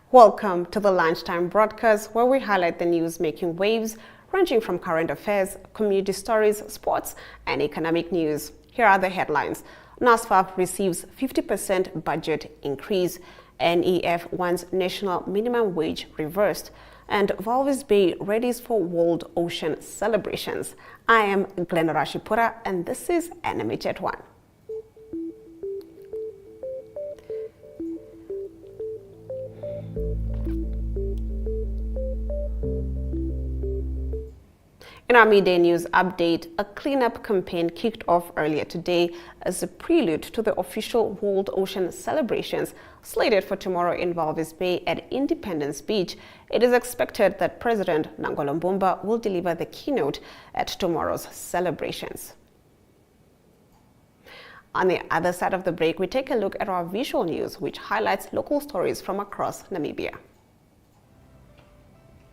Welcome to the Lunchtime Broadcast, where we highlight the news making waves, ranging from current affairs, community stories, sports, and economic news. Here are the headlines. NSFAF receives 50% budget increase. NEF wants national minimum wage reversed. And Walvis Bay readies for World Ocean celebrations. I am Glenn Rashipura, and this is NMH at 1. In our midday news update, a cleanup campaign kicked off earlier today as a prelude to the official World Ocean celebrations slated for tomorrow in Walvis Bay at Independence Beach. It is expected that President Nangola Mbumba will deliver the keynote at tomorrow's celebrations. On the other side of the break, we take a look at our visual news, which highlights local stories from across Namibia.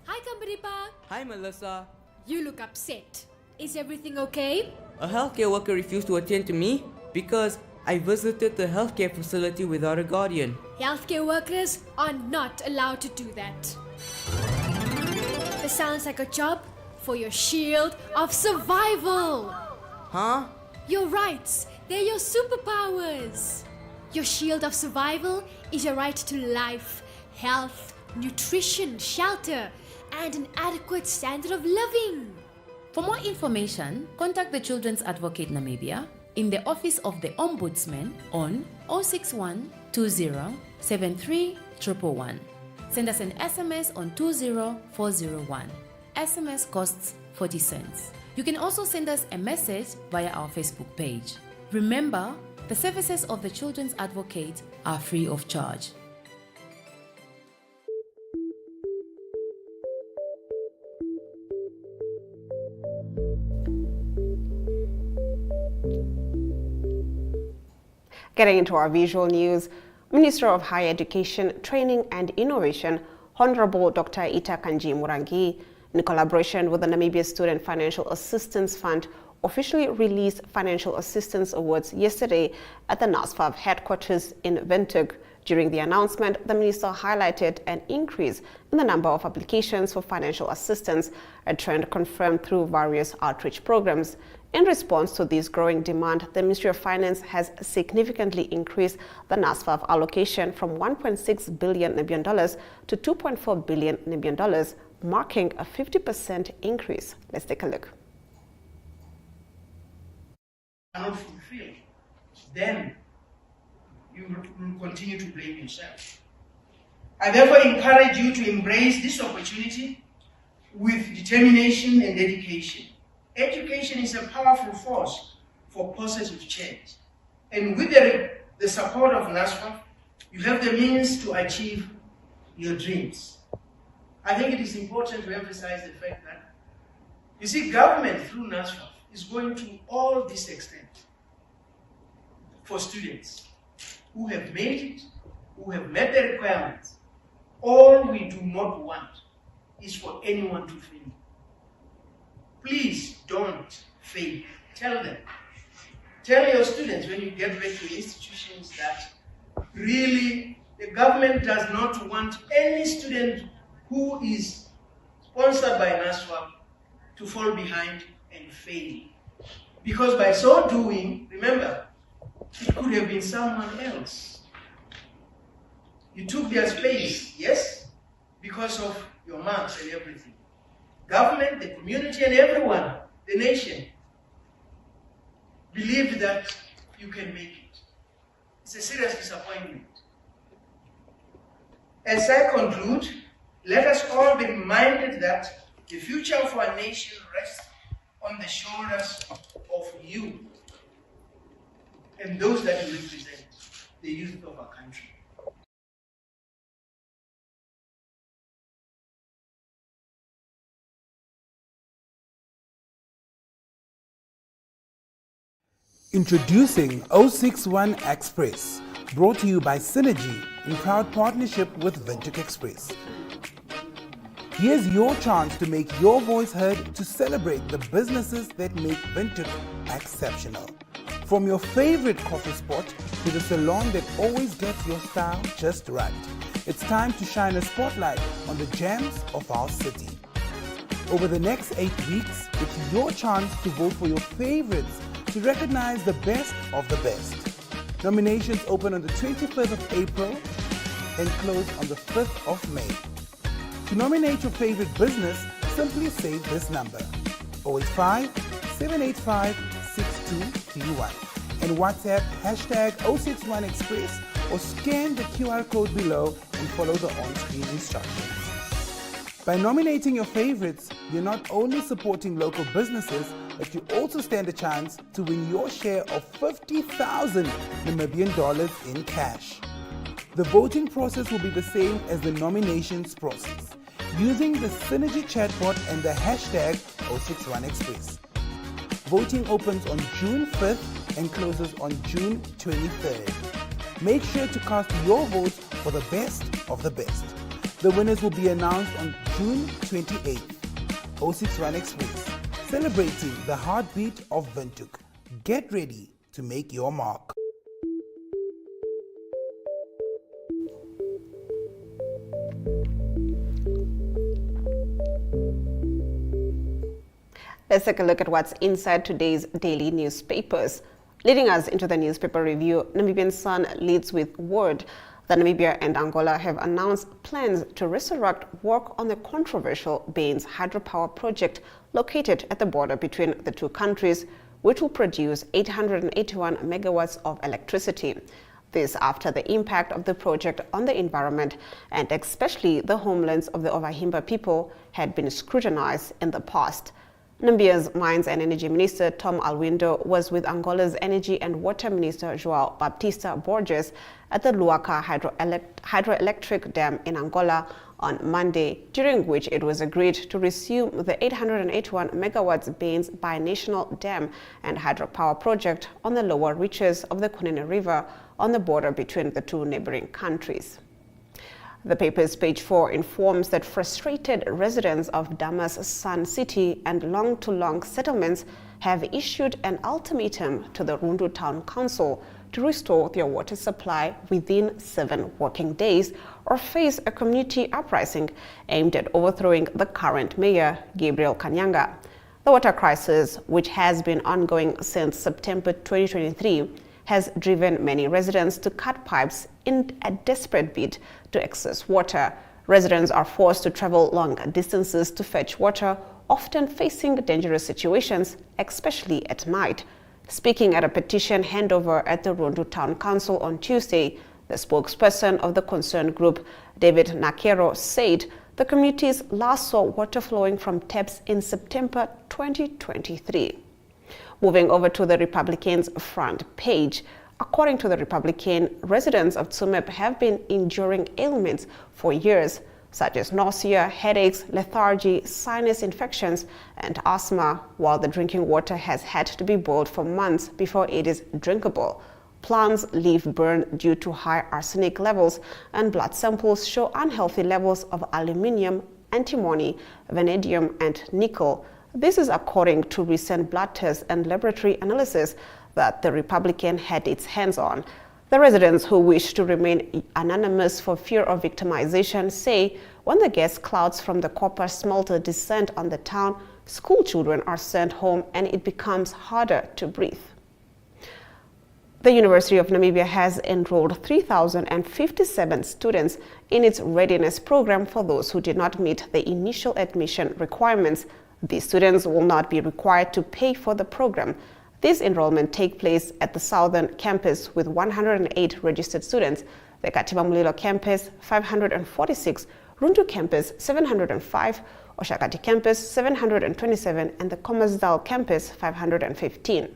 Hi, Kambaripa. Hi, Melissa. You look upset. Is everything okay? A healthcare worker refused to attend to me because I visited the healthcare facility without a guardian. Healthcare workers are not allowed to do that. This sounds like a job for your shield of survival. Huh? Your rights, they're your superpowers. Your shield of survival is your right to life, health, nutrition, shelter, and an adequate standard of living. For more information, contact the Children's Advocate Namibia in the Office of the Ombudsman on 061 20 73 111. Send us an SMS on 20401. SMS costs 40 cents. You can also send us a message via our Facebook page. Remember, the services of the Children's Advocate are free of charge. Getting into our visual news, Minister of Higher Education, Training and Innovation, Honorable Dr. Ita Kanji Murangi, in collaboration with the Namibia Student Financial Assistance Fund, officially released financial assistance awards yesterday at the NSFAF headquarters in Windhoek. During the announcement, the minister highlighted an increase in the number of applications for financial assistance, a trend confirmed through various outreach programs. In response to this growing demand, the Ministry of Finance has significantly increased the NSFAF allocation from $1.6 billion to $2.4 billion, marking a 50% increase. Let's take a look. Not fulfilled, then you will continue to blame yourself. I therefore encourage you to embrace this opportunity with determination and dedication. Education is a powerful force for positive change. And with the support of NSFAF, you have the means to achieve your dreams. I think it is important to emphasize the fact that, you see, government through NSFAF is going to all this extent for students who have made it, who have met the requirements. All we do not want is for anyone to fail. Please don't fail. Tell them. Tell your students when you get back to institutions that really the government does not want any student who is sponsored by NSFAF to fall behind and fail. Because by so doing, remember, it could have been someone else. You took their space, yes, because of your marks and everything. Government, the community, and everyone, the nation, believed that you can make it. It's a serious disappointment. As I conclude, let us all be reminded that the future of our nation rests on the shoulders of you and those that you represent, the youth of our country. Introducing 061 Express, brought to you by Synergy in proud partnership with Windhoek Express. Here's your chance to make your voice heard to celebrate the businesses that make Windhoek exceptional. From your favorite coffee spot to the salon that always gets your style just right. It's time to shine a spotlight on the gems of our city. Over the next 8 weeks, it's your chance to vote for your favorites to recognize the best of the best. Nominations open on the 25th of April and close on the 5th of May. To nominate your favorite business, simply save this number 085 785 6231 and WhatsApp #061Express or scan the QR code below and follow the on-screen instructions. By nominating your favorites, you're not only supporting local businesses, but you also stand a chance to win your share of 50,000 Namibian dollars in cash. The voting process will be the same as the nominations process, using the Synergy chatbot and the #061Express. Voting opens on June 5th and closes on June 23rd. Make sure to cast your votes for the best of the best. The winners will be announced on June 28th. 061Express, celebrating the heartbeat of Windhoek. Get ready to make your mark. Let's take a look at what's inside today's daily newspapers. Leading us into the newspaper review, Namibian Sun leads with word that Namibia and Angola have announced plans to resurrect work on the controversial Baines hydropower project located at the border between the two countries, which will produce 881 megawatts of electricity. This after the impact of the project on the environment and especially the homelands of the Ovahimba people had been scrutinized in the past. Namibia's Mines and Energy Minister Tom Alwindo was with Angola's Energy and Water Minister João Baptista Borges at the Luaca hydroelectric dam in Angola on Monday, during which it was agreed to resume the 881 megawatts Baines binational dam and hydropower project on the lower reaches of the Kunene River on the border between the two neighboring countries. The paper's page 4 informs that frustrated residents of Damas Sun City and Long settlements have issued an ultimatum to the Rundu Town Council to restore their water supply within 7 working days or face a community uprising aimed at overthrowing the current mayor, Gabriel Kanyanga. The water crisis, which has been ongoing since September 2023, has driven many residents to cut pipes in a desperate bid to access water. Residents are forced to travel long distances to fetch water, often facing dangerous situations, especially at night. Speaking at a petition handover at the Rundu Town Council on Tuesday, the spokesperson of the concerned group, David Nakero, said the communities last saw water flowing from taps in September 2023. Moving over to the Republicans' front page. According to the Republican, residents of Tsumeb have been enduring ailments for years, such as nausea, headaches, lethargy, sinus infections, and asthma, while the drinking water has had to be boiled for months before it is drinkable. Plants leave burn due to high arsenic levels, and blood samples show unhealthy levels of aluminium, antimony, vanadium, and nickel. This is according to recent blood tests and laboratory analysis that the Republican had its hands on. The residents who wish to remain anonymous for fear of victimization say when the gas clouds from the copper smelter descend on the town, school children are sent home and it becomes harder to breathe. The University of Namibia has enrolled 3,057 students in its readiness program for those who did not meet the initial admission requirements. These students will not be required to pay for the program. This enrollment takes place at the Southern Campus with 108 registered students, the Katiba Mulilo Campus 546, Rundu Campus 705, Oshakati Campus 727, and the Kommersdal Campus 515.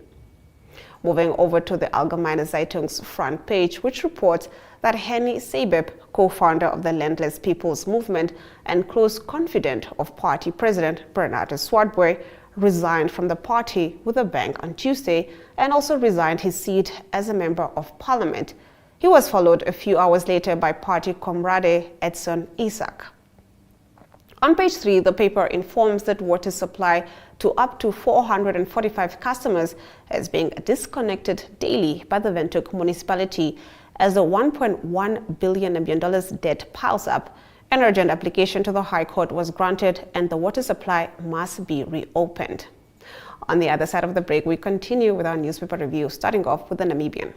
Moving over to the Allgemeine Zeitung's front page, which reports that Henny Seibeb, co-founder of the Landless People's Movement and close confidant of party president Bernard Swartboy, resigned from the party with a bang on Tuesday and also resigned his seat as a member of parliament. He was followed a few hours later by party comrade Edson Isak. On page 3, the paper informs that water supply to up to 445 customers is being disconnected daily by the Windhoek municipality as the $1.1 billion debt piles up. An urgent application to the High Court was granted and the water supply must be reopened. On the other side of the break, we continue with our newspaper review, starting off with the Namibian.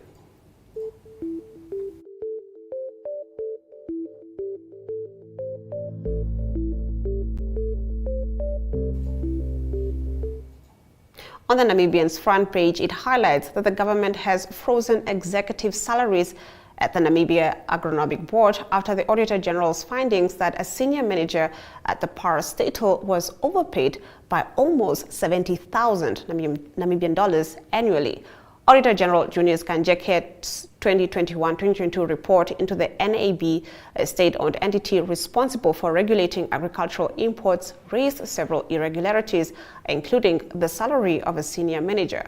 On the Namibian's front page, it highlights that the government has frozen executive salaries at the Namibia Agronomic Board after the Auditor General's findings that a senior manager at the parastatal was overpaid by almost 70,000 Namibian dollars annually. Auditor General Junius Kanjekhe's 2021-2022 report into the NAB, a state-owned entity responsible for regulating agricultural imports, raised several irregularities, including the salary of a senior manager.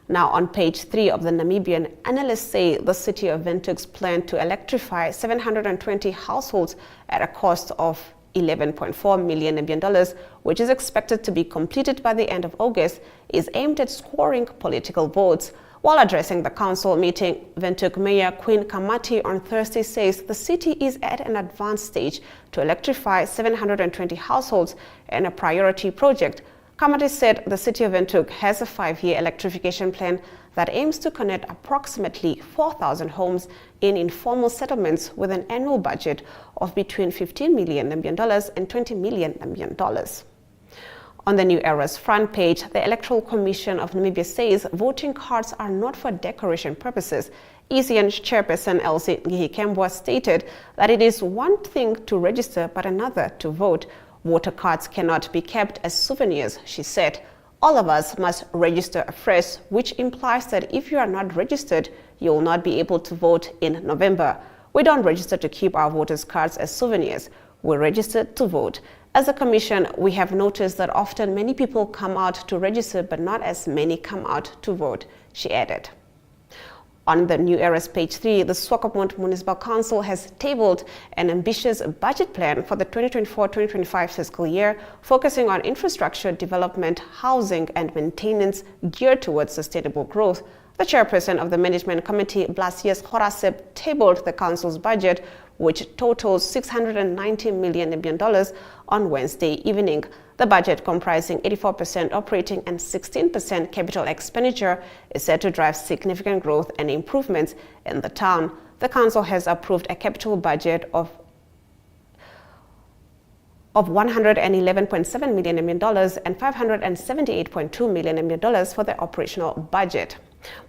Now, on page 3 of the Namibian, analysts say the city of Windhoek's plan to electrify 720 households at a cost of $11.4 million, which is expected to be completed by the end of August, is aimed at scoring political votes. While addressing the council meeting, Windhoek Mayor Queen Kamati on Thursday says the city is at an advanced stage to electrify 720 households in a priority project. Kamati said the city of Windhoek has a 5-year electrification plan that aims to connect approximately 4,000 homes in informal settlements with an annual budget of between $15 million and $20 million. On the New Era's front page, the Electoral Commission of Namibia says voting cards are not for decoration purposes. ECN chairperson Elsie Ngihikembwa stated that it is one thing to register but another to vote. Voter cards cannot be kept as souvenirs, she said. All of us must register afresh, which implies that if you are not registered, you will not be able to vote in November. We don't register to keep our voters' cards as souvenirs. We register to vote. As a commission, we have noticed that often many people come out to register, but not as many come out to vote, she added. On the New Era's page 3, the Swakopmund Municipal Council has tabled an ambitious budget plan for the 2024-2025 fiscal year, focusing on infrastructure development, housing, and maintenance geared towards sustainable growth. The chairperson of the Management Committee, Blasius Horasep, tabled the council's budget, which totals $690 million on Wednesday evening. The budget, comprising 84% operating and 16% capital expenditure, is set to drive significant growth and improvements in the town. The council has approved a capital budget of $111.7 million and $578.2 million for the operational budget.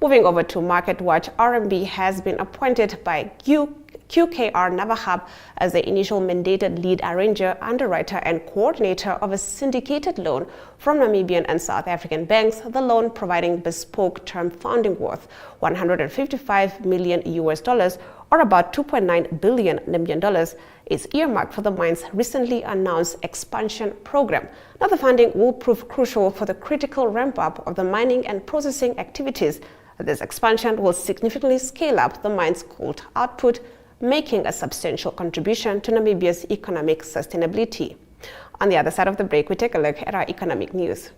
Moving over to Market Watch, RMB has been appointed by QKR Navahab as the initial mandated lead arranger, underwriter, and coordinator of a syndicated loan from Namibian and South African banks, the loan providing bespoke term funding worth $155 million or about $2.9 billion Namibian is earmarked for the mine's recently announced expansion program. Now, the funding will prove crucial for the critical ramp-up of the mining and processing activities. This expansion will significantly scale up the mine's gold output, making a substantial contribution to Namibia's economic sustainability. On the other side of the break, we take a look at our economic news.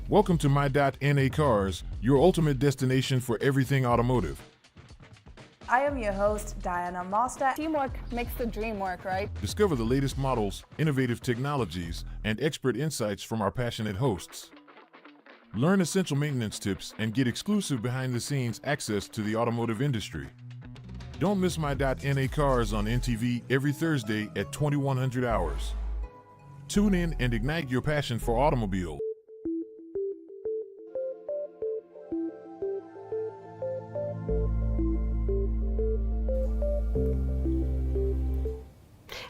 Welcome to My.NA Cars, your ultimate destination for everything automotive. I am your host, Diana Master. Teamwork makes the dream work, right? Discover the latest models, innovative technologies, and expert insights from our passionate hosts. Learn essential maintenance tips and get exclusive behind-the-scenes access to the automotive industry. Don't miss My.NA Cars on NTV every Thursday at 2100 hours. Tune in and ignite your passion for automobile.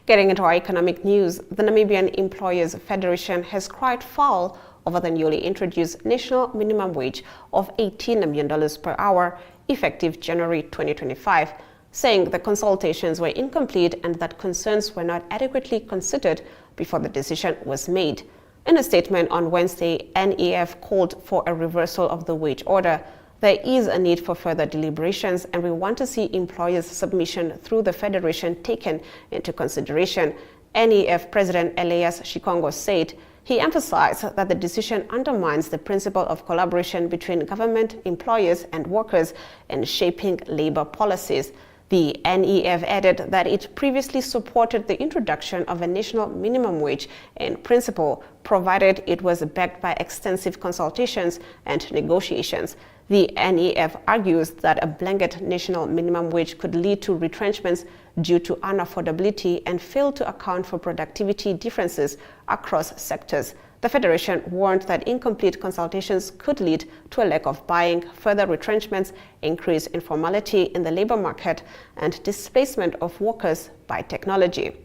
Getting into our economic news, the Namibian Employers Federation has cried foul over the newly introduced national minimum wage of $18 million per hour, effective January 2025, saying the consultations were incomplete and that concerns were not adequately considered before the decision was made. In a statement on Wednesday, NEF called for a reversal of the wage order. There is a need for further deliberations, and we want to see employers' submission through the Federation taken into consideration, NEF President Elias Shikongo said. He emphasized that the decision undermines the principle of collaboration between government, employers, and workers in shaping labor policies. The NEF added that it previously supported the introduction of a national minimum wage in principle, provided it was backed by extensive consultations and negotiations. The NEF argues that a blanket national minimum wage could lead to retrenchments due to unaffordability and fail to account for productivity differences across sectors. The Federation warned that incomplete consultations could lead to a lack of buying, further retrenchments, increased informality in the labor market, and displacement of workers by technology.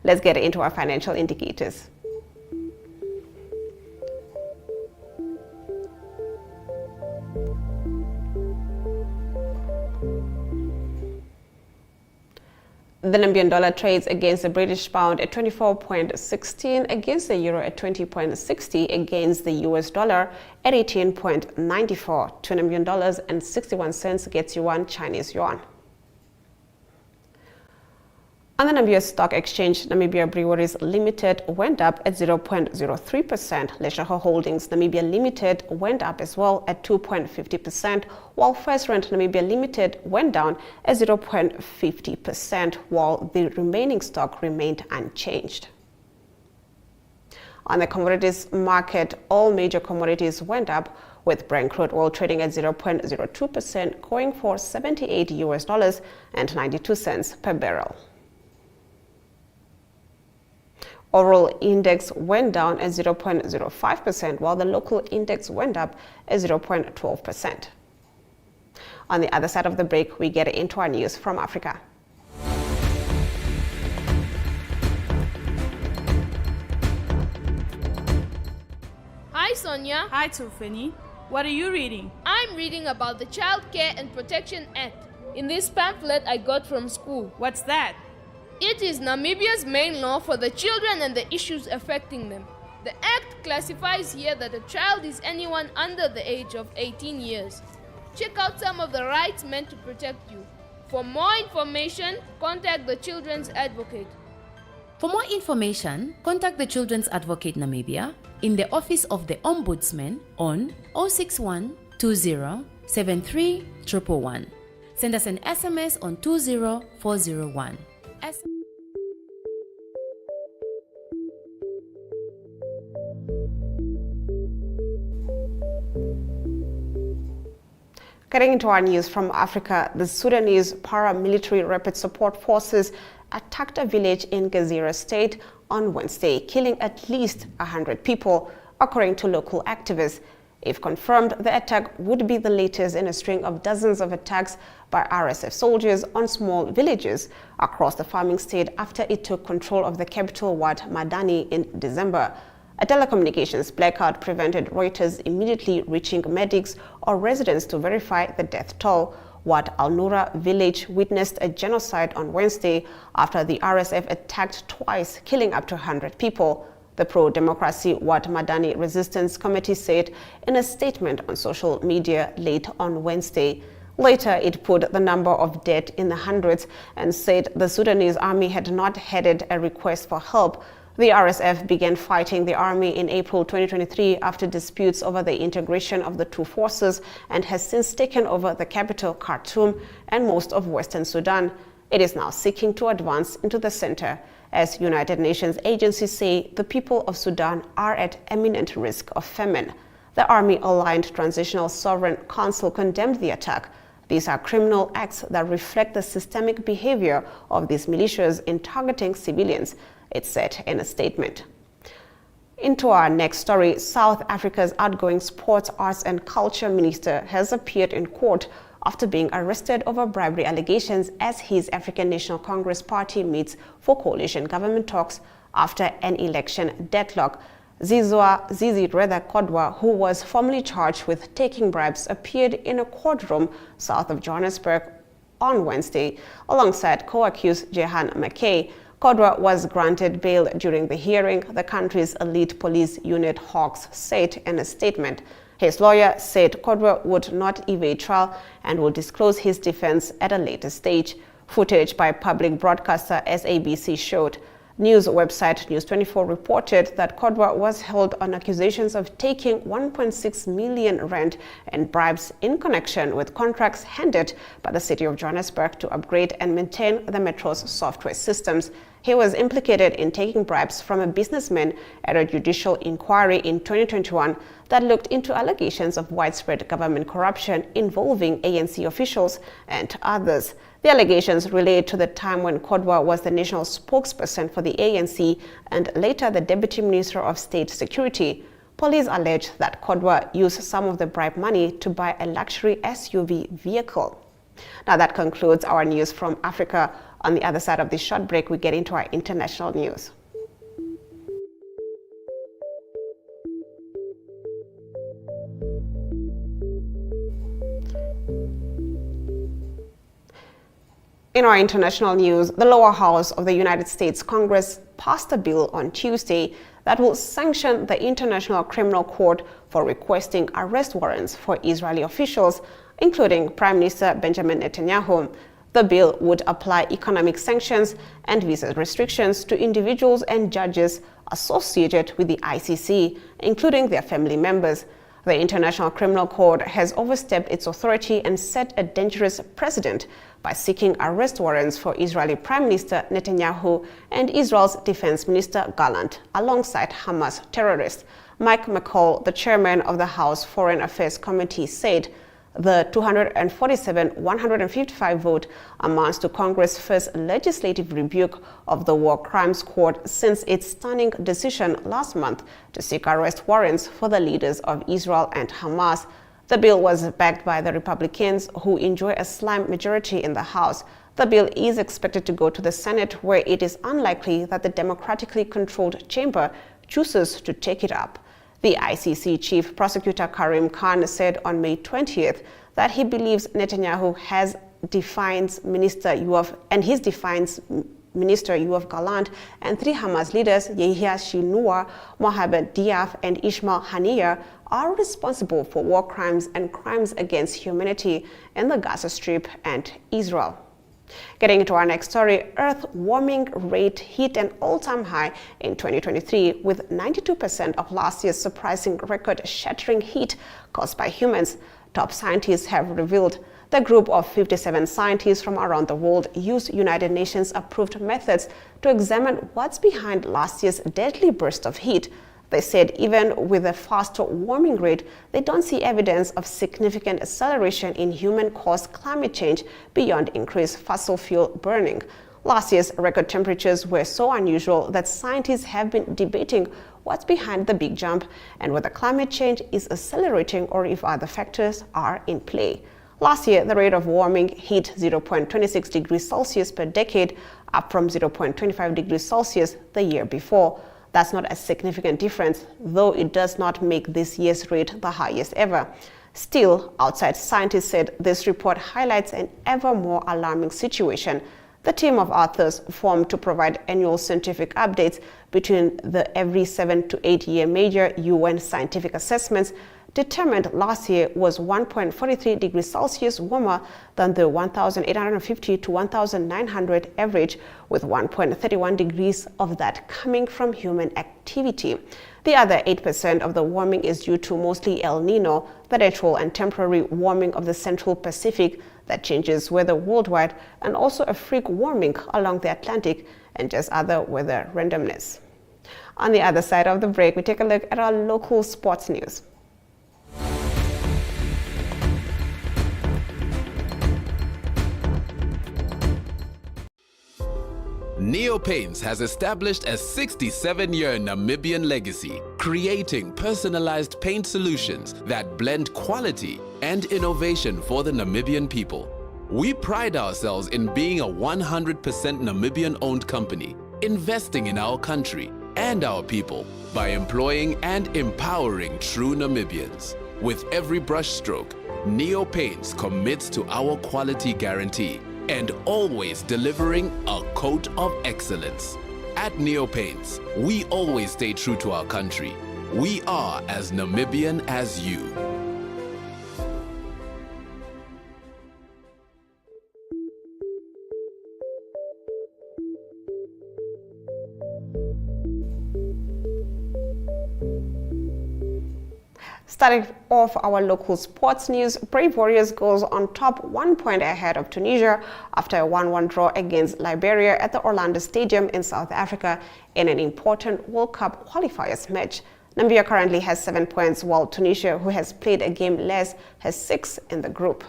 Let's get into our financial indicators. The Namibian dollar trades against the British pound at 24.16, against the euro at 20.60, against the US dollar at 18.94. 2 Namibian dollars and 61 cents gets you 1 Chinese yuan. On the Namibia Stock Exchange, Namibia Breweries Limited went up at 0.03%. Leshaho Holdings Namibia Limited went up as well at 2.50%, while First Rent Namibia Limited went down at 0.50%, while the remaining stock remained unchanged. On the commodities market, all major commodities went up, with Brent crude oil trading at 0.02%, going for $78 and 92 cents per barrel. Overall index went down at 0.05%, while the local index went up at 0.12%. On the other side of the break, we get into our news from Africa. Hi Sonia. Hi Tufeni. What are you reading? I'm reading about the Child Care and Protection Act in this pamphlet I got from school. What's that? It is Namibia's main law for the children and the issues affecting them. The Act classifies here that a child is anyone under the age of 18 years. Check out some of the rights meant to protect you. For more information, contact the Children's Advocate. For more information, contact the Children's Advocate Namibia in the Office of the Ombudsman on 061 20 73 111. Send us an SMS on 20401. Getting into our news from Africa, the Sudanese paramilitary rapid support forces attacked a village in Gezira State on Wednesday, killing at least 100 people, according to local activists. If confirmed, the attack would be the latest in a string of dozens of attacks by RSF soldiers on small villages across the farming state after it took control of the capital Wad Madani in December. A telecommunications blackout prevented Reuters immediately reaching medics or residents to verify the death toll. Wad Al-Nura village witnessed a genocide on Wednesday after the RSF attacked twice, killing up to 100 people. The pro-democracy Wad Madani Resistance Committee said in a statement on social media late on Wednesday. Later, it put the number of dead in the hundreds and said the Sudanese army had not headed a request for help. The RSF began fighting the army in April 2023 after disputes over the integration of the two forces and has since taken over the capital, Khartoum, and most of Western Sudan. It is now seeking to advance into the center. As United Nations agencies say, the people of Sudan are at imminent risk of famine. The Army-aligned Transitional Sovereign Council condemned the attack. These are criminal acts that reflect the systemic behavior of these militias in targeting civilians, it said in a statement. Into our next story, South Africa's outgoing Sports, Arts and Culture Minister has appeared in court after being arrested over bribery allegations as his African National Congress party meets for coalition government talks after an election deadlock. Zizi Kodwa, who was formally charged with taking bribes, appeared in a courtroom south of Johannesburg on Wednesday alongside co-accused Jehan McKay. Kodwa was granted bail during the hearing, the country's elite police unit Hawks said in a statement. His lawyer said Kodwa would not evade trial and will disclose his defense at a later stage. Footage by public broadcaster SABC showed. News website News24 reported that Kodwa was held on accusations of taking 1.6 million rand in bribes in connection with contracts handed by the city of Johannesburg to upgrade and maintain the metro's software systems. He was implicated in taking bribes from a businessman at a judicial inquiry in 2021 that looked into allegations of widespread government corruption involving ANC officials and others. The allegations relate to the time when Kodwa was the national spokesperson for the ANC and later the Deputy Minister of State Security. Police allege that Kodwa used some of the bribe money to buy a luxury SUV vehicle. Now that concludes our news from Africa. On the other side of this short break, we get into our international news. In our international news, the lower house of the United States Congress passed a bill on Tuesday that will sanction the International Criminal Court for requesting arrest warrants for Israeli officials, including Prime Minister Benjamin Netanyahu. The bill would apply economic sanctions and visa restrictions to individuals and judges associated with the ICC, including their family members. The International Criminal Court has overstepped its authority and set a dangerous precedent by seeking arrest warrants for Israeli Prime Minister Netanyahu and Israel's Defense Minister Gallant, alongside Hamas terrorists. Mike McCall, the chairman of the House Foreign Affairs Committee, said the 247-155 vote amounts to Congress' first legislative rebuke of the War Crimes Court since its stunning decision last month to seek arrest warrants for the leaders of Israel and Hamas. The bill was backed by the Republicans, who enjoy a slim majority in the House. The bill is expected to go to the Senate, where it is unlikely that the democratically controlled chamber chooses to take it up. The ICC Chief Prosecutor Karim Khan said on May 20th that he believes Netanyahu has defines Minister Yoav Gallant and three Hamas leaders, Yahya Sinwar, Mohamed Diaf, and Ismail Haniyeh, are responsible for war crimes and crimes against humanity in the Gaza Strip and Israel. Getting into our next story, Earth warming rate hit an all-time high in 2023, with 92% of last year's surprising record-shattering heat caused by humans. Top scientists have revealed the group of 57 scientists from around the world used United Nations-approved methods to examine what's behind last year's deadly burst of heat. They said even with a faster warming rate, they don't see evidence of significant acceleration in human-caused climate change beyond increased fossil fuel burning. Last year's record temperatures were so unusual that scientists have been debating what's behind the big jump and whether climate change is accelerating or if other factors are in play. Last year, the rate of warming hit 0.26 degrees Celsius per decade, up from 0.25 degrees Celsius the year before. That's not a significant difference, though it does not make this year's rate the highest ever. Still, outside scientists said this report highlights an ever more alarming situation. The team of authors formed to provide annual scientific updates between the every 7 to 8 year major UN scientific assessments determined last year was 1.43 degrees Celsius warmer than the 1,850 to 1,900 average, with 1.31 degrees of that coming from human activity. The other 8% of the warming is due to mostly El Nino, the natural and temporary warming of the Central Pacific that changes weather worldwide, and also a freak warming along the Atlantic and just other weather randomness. On the other side of the break, we take a look at our local sports news. Neo Paints has established a 67-year Namibian legacy, creating personalized paint solutions that blend quality and innovation for the Namibian people. We pride ourselves in being a 100% Namibian-owned company, investing in our country and our people by employing and empowering true Namibians. With every brushstroke, Neo Paints commits to our quality guarantee and always delivering a coat of excellence. At Neo Paints, we always stay true to our country. We are as Namibian as you. Starting off our local sports news, Brave Warriors goes on top 1 point ahead of Tunisia after a 1-1 draw against Liberia at the Orlando Stadium in South Africa in an important World Cup qualifiers match. Namibia currently has 7 points, while Tunisia, who has played a game less, has 6 in the group.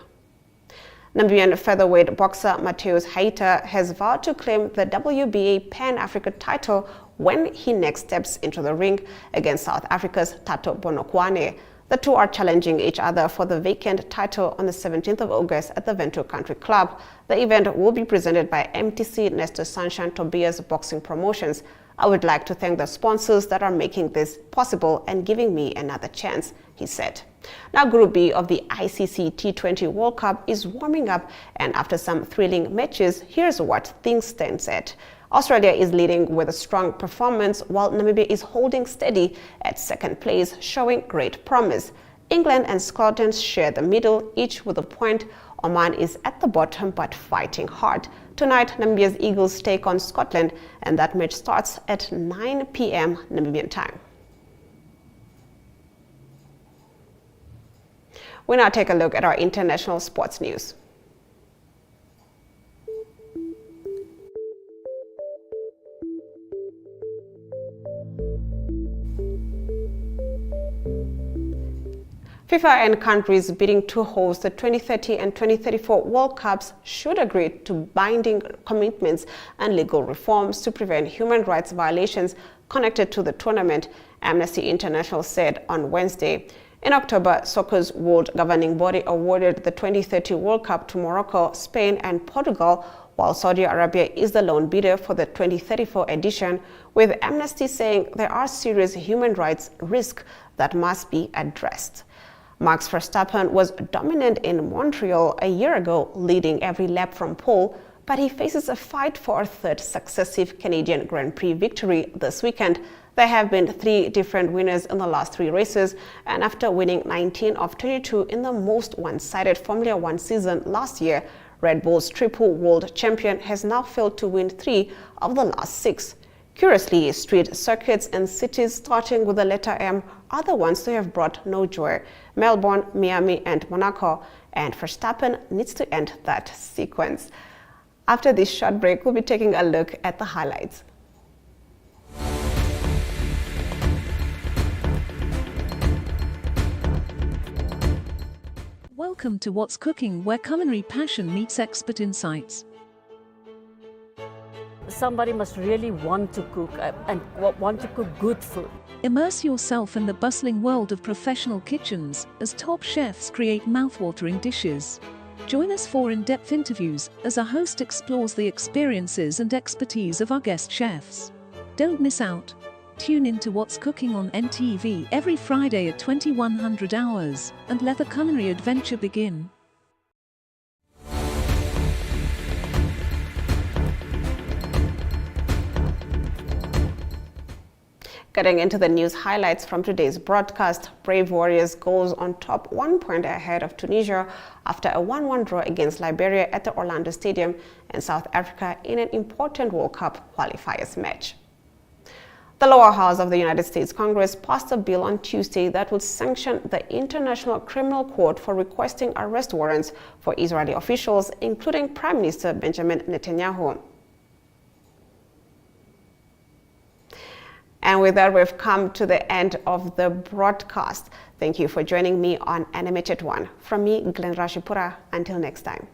Namibian featherweight boxer Mateus Haita has vowed to claim the WBA Pan-African title when he next steps into the ring against South Africa's Tato Bonokwane. The two are challenging each other for the vacant title on the 17th of August at the Venture Country Club. The event will be presented by MTC Nestor Sunshine Tobias Boxing Promotions. I would like to thank the sponsors that are making this possible and giving me another chance, he said. Now, Group B of the ICC T20 World Cup is warming up, and after some thrilling matches, here's what things stand at. Australia is leading with a strong performance, while Namibia is holding steady at second place, showing great promise. England and Scotland share the middle, each with a point. Oman is at the bottom but fighting hard. Tonight, Namibia's Eagles take on Scotland, and that match starts at 9 p.m. Namibian time. We now take a look at our international sports news. FIFA and countries bidding to host the 2030 and 2034 World Cups should agree to binding commitments and legal reforms to prevent human rights violations connected to the tournament, Amnesty International said on Wednesday. In October, soccer's world governing body awarded the 2030 World Cup to Morocco, Spain, and Portugal, while Saudi Arabia is the lone bidder for the 2034 edition, with Amnesty saying there are serious human rights risks that must be addressed. Max Verstappen was dominant in Montreal a year ago, leading every lap from pole, but he faces a fight for a third successive Canadian Grand Prix victory this weekend. There have been 3 different winners in the last 3 races, and after winning 19 of 22 in the most one-sided Formula One season last year, Red Bull's triple world champion has now failed to win 3 of the last 6. Curiously, street circuits and cities starting with the letter M are the ones to have brought no joy: Melbourne, Miami, and Monaco, and Verstappen needs to end that sequence. After this short break, we'll be taking a look at the highlights. Welcome to What's Cooking, where culinary passion meets expert insights. Somebody must really want to cook and want to cook good food. Immerse yourself in the bustling world of professional kitchens as top chefs create mouthwatering dishes. Join us for in-depth interviews as our host explores the experiences and expertise of our guest chefs. Don't miss out. Tune in to What's Cooking on NTV every Friday at 2100 hours and let the culinary adventure begin. Getting into the news highlights from today's broadcast, Brave Warriors goes on top 1 point ahead of Tunisia after a 1-1 draw against Liberia at the Orlando Stadium in South Africa in an important World Cup qualifiers match. The lower house of the United States Congress passed a bill on Tuesday that would sanction the International Criminal Court for requesting arrest warrants for Israeli officials, including Prime Minister Benjamin Netanyahu. And with that, we've come to the end of the broadcast. Thank you for joining me on NMH at 1. From me, Glenn Rashipura. Until next time.